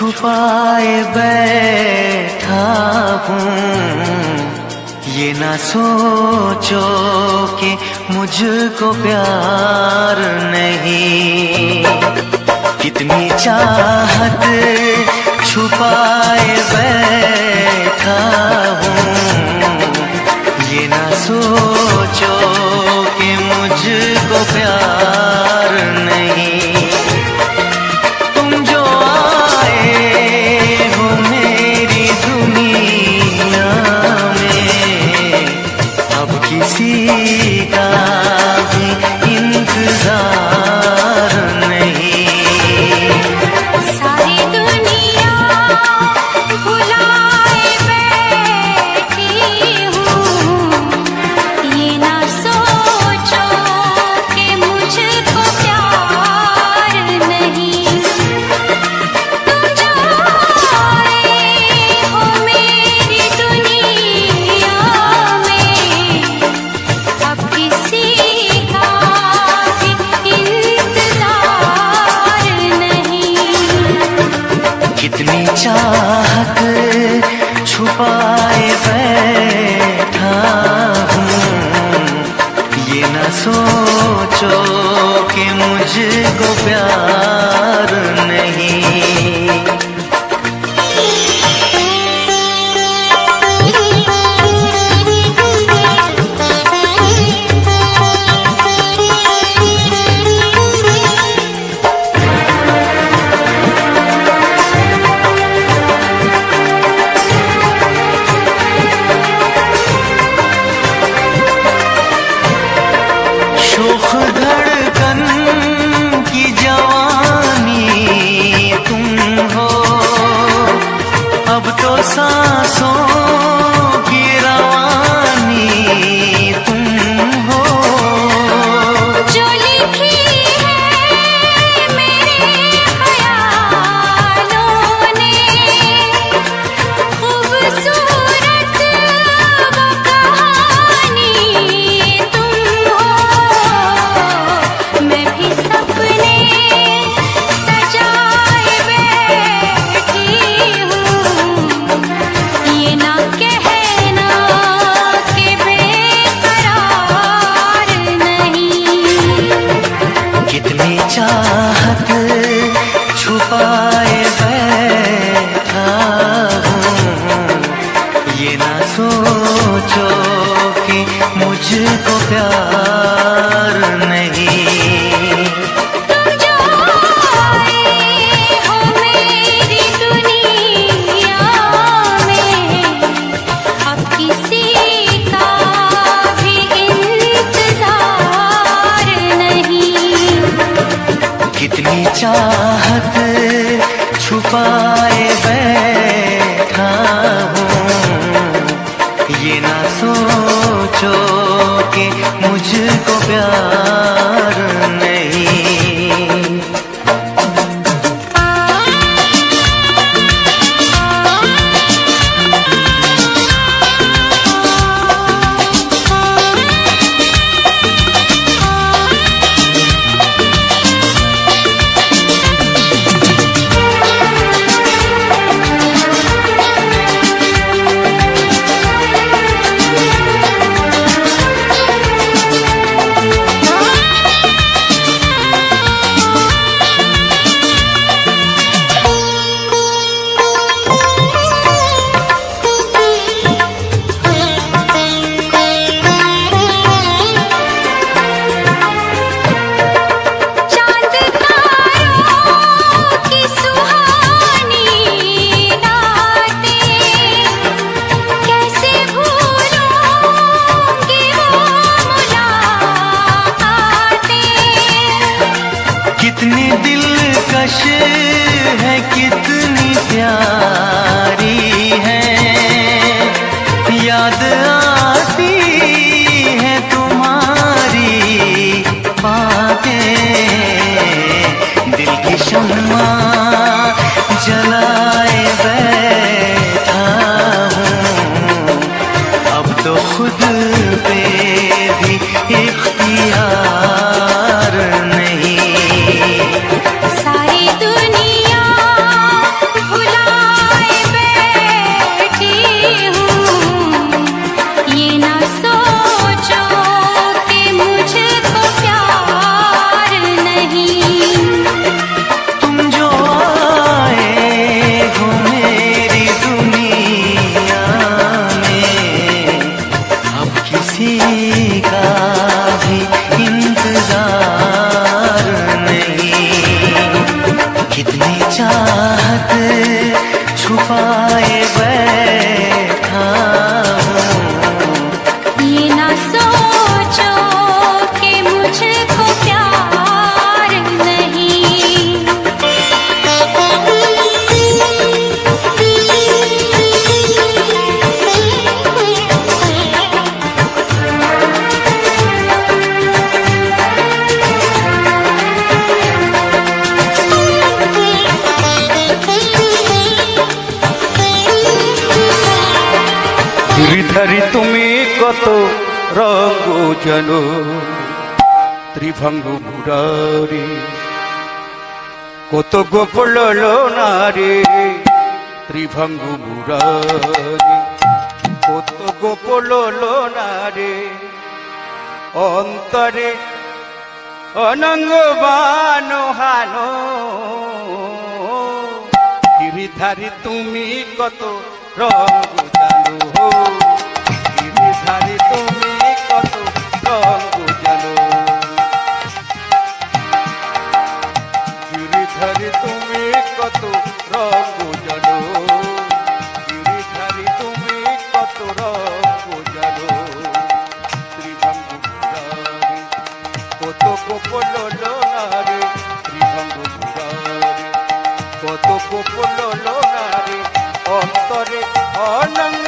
छुपाए बैठा हूँ, ये ना सोचो कि मुझको प्यार नहीं। कितनी चाहत छुपाए बैठा हूँ, ये ना सोचो कि मुझको प्यार नहीं। तुम जो आए हो मेरी दुनिया में, अब किसी का भी इंतजार नहीं। सारी दुनिया भुलाए बैठी हूँ, ये ना सोचो कि मुझको प्यार नहीं। तुम जो आए हो मेरी दुनिया में, अब किसी का भी इंतजार नहीं। कितनी चाहत छुपाए बैठा हूँ, ये ना सोचो कि मुझको प्यार नहीं। शोख धड़कन की जवानी तुम हो, अब तो सांसों की रवानी तुम हो। जो लिखी है मेरे ख्यालों ने, खूबसूरत वो कहानी तुम हो। मैं भी सपने सजाए बैठी हूँ, ये ना कहना कि बेकरार नहीं। कितनी चाहत छुपाए बैठा हूँ, ये ना सोचो कि मुझको प्यार नहीं। तुम जो आए हो मेरी दुनिया में, अब किसी का भी इंतजार नहीं। कितनी चाहत छुपाए बैठा हूँ, ये ना सोचो कि मुझको प्यार नहीं। साथ छुपाए बैठा हूँ। ये ना सोचो कि मुझको प्यार नहीं। गिरिधारी তুমি কত রঙ জানো ত্রিভঙ্গ মুরারি কত গোপল নারে ত্রিভঙ্গ মুরারি কত গোপল নারে অন্তরে অনঙ্গ বানো হানো গিরিধারী তুমি কত রঙ জানো গিরিধারী তুমি কত রঙ জানো গিরিধারী তুমি কত রঙ জানো গিরিধারী তুমি কত রঙ জানো ত্রিভঙ্গ মুরারি কত গোপল নারে ত্রিভঙ্গ মুরারি কত গোপল নারে অন্তরে অনঙ্গ